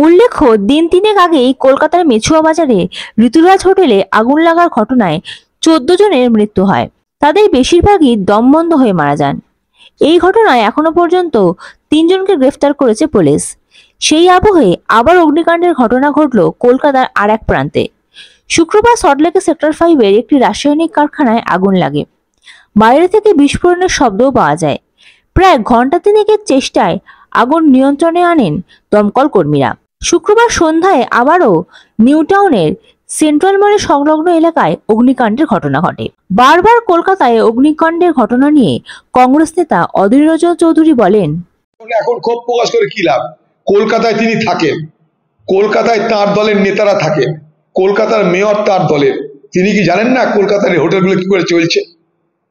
উল্লেখ্য, দিন তিনেক আগেই কলকাতার মেছুয়া বাজারে ঋতুরাজ হোটেলে আগুন লাগার ঘটনায় 14 জনের মৃত্যু হয়। তাদের বেশিরভাগই দম বন্ধ হয়ে মারা যান। এই ঘটনায় এখনো পর্যন্ত 3 জনকে গ্রেফতার করেছে পুলিশ। সেই আবহে আবার অগ্নিকাণ্ডের ঘটনা ঘটল কলকাতার আর এক প্রান্তে। শুক্রবার সল্টলেকে সেক্টর 5-এর একটি রাসায়নিক কারখানায় আগুন লাগে। বাইরে থেকে বিস্ফোরণের শব্দও পাওয়া যায়। প্রায় ঘন্টা তিনেকের চেষ্টায় আগুন নিয়ন্ত্রণে আনেন দমকল কর্মীরা। শুক্রবার সন্ধ্যায় আবারও নিউ টাউনের সেন্ট্রাল মলের সংলগ্ন এলাকায় অগ্নিকাণ্ডের ঘটনা ঘটে। বারবার কলকাতায় অগ্নিকাণ্ডের ঘটনা নিয়ে কংগ্রেস নেতা অধীর রঞ্জন চৌধুরী বলেন, এখন ক্ষোভ প্রকাশ করে কি লাভ? কলকাতায় তিনি থাকেন, কলকাতায় তার দলের নেতারা থাকেন, কলকাতার মেয়র তার দলের। তিনি কি জানেন না কলকাতার হোটেলগুলো কি করে চলছে?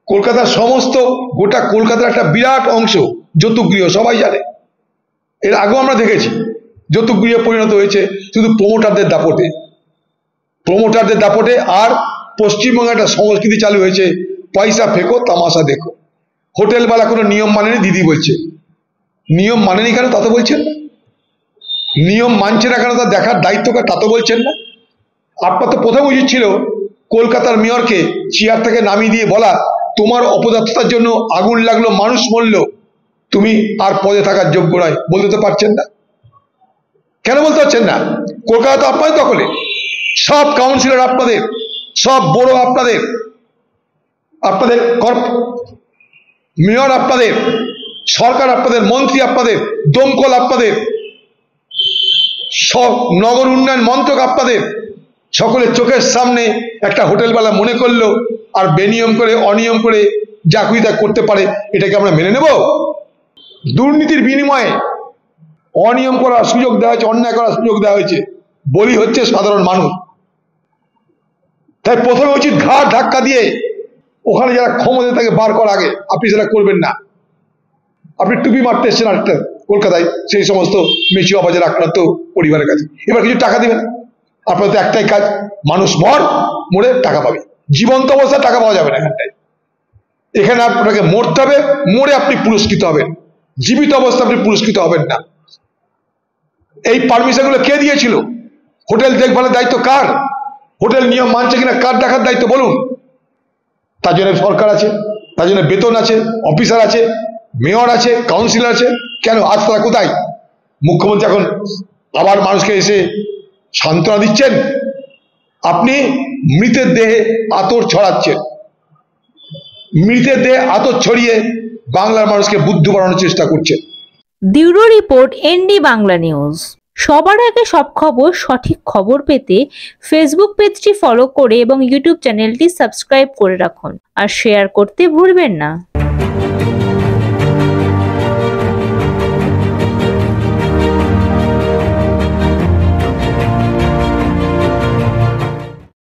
কলকাতার সমস্ত গোটা কলকাতার একটা বিরাট অংশ যৌতুকগৃহ, সবাই জানে। এর আগেও আমরা দেখেছি যৌতুকগৃহে পরিণত হয়েছে শুধু প্রমোটারদের দাপটে। প্রমোটারদের দাপটে। আর পশ্চিমবঙ্গে একটা সংস্কৃতি চালু হয়েছে, পয়সা ফেকো তামাশা দেখো। হোটেলওয়ালা কোনো নিয়ম মানেনি, দিদি বলছে নিয়ম মানেনি কেন তা তো বলছেন না। নিয়ম মানছে না কেন তা দেখার দায়িত্ব তা তো বলছেন না। আপনার তো প্রথম উচিত ছিল কলকাতার মেয়রকে চেয়ার থেকে নামিয়ে দিয়ে বলা, তোমার অপদার্থতার জন্য আগুন লাগলো, মানুষ মরল, তুমি আর পদে থাকার যোগ্য নয়। বলতে তো পারছেন না। কেন বলতে পারছেন না? কলকাতা তো আপনাদের দখলে, সব কাউন্সিলর আপনাদের, সব বড় আপনাদের, আপনাদের মেয়র আপনাদের, সরকার আপনাদের, মন্ত্রী আপনাদের, দমকল আপনাদের, সব নগর উন্নয়ন মন্ত্রক আপনাদের। সকলের চোখের সামনে একটা হোটেলওয়ালা মনে করলো আর বেনিয়ম করে অনিয়ম করে যা খুশি তা করতে পারে, এটাকে আমরা মেনে নেব? দুর্নীতির বিনিময়ে অনিয়ম করার সুযোগ দেওয়া হয়েছে, অন্যায় করার সুযোগ দেওয়া হয়েছে, বলি হচ্ছে সাধারণ মানুষ। তাই প্রথমে উচিত ঘাড় ধাক্কা দিয়ে ওখানে যারা ক্ষমতা তাকে বার করার আগে আপনি সেটা করবেন না। আপনি টুপি মারতে এসছেন আরেকটা কলকাতায় সেই সমস্ত মেচুয়া বাজার আক্রান্ত পরিবারের কাছে, এবার কিছু টাকা দিবেন। আপনার তো একটাই কাজ, মানুষ মরে টাকা পাবে, জীবন্ত অবস্থায় টাকা পাওয়া যাবে না এখানটায়। এখানে আপনাকে মরতে হবে, মরে আপনি পুরস্কৃত হবেন, জীবিত অবস্থা আপনি পুরস্কৃত হবেন না। এই পারমিশন গুলো কে দিয়েছিল? হোটেল দেখভালের দায়িত্ব কার? হোটেল নিয়ম মানছে কিনা কার দেখার দায়িত্ব বলুন? তার জন্য সরকার আছে, তার জন্য বেতন আছে, অফিসার আছে, মেয়র আছে, কাউন্সিলর আছে। কেন আজ তারা কোথায়? মুখ্যমন্ত্রী এখন আবার মানুষকে এসে সান্ত্বনা দিচ্ছেন। আপনি মৃতের দেহে আতর ছড়াচ্ছেন, মৃতের দেহে আতর ছড়িয়ে বাংলার মানুষকে বুদ্ধ বানানোর চেষ্টা করছেন। Bureau report, ND Bangla news. সবার আগে সব খবর, সঠিক খবর পেতে ফেসবুক পেজটি ফলো করে এবং ইউটিউব চ্যানেলটি সাবস্ক্রাইব করে রাখুন আর শেয়ার করতে ভুলবেন না।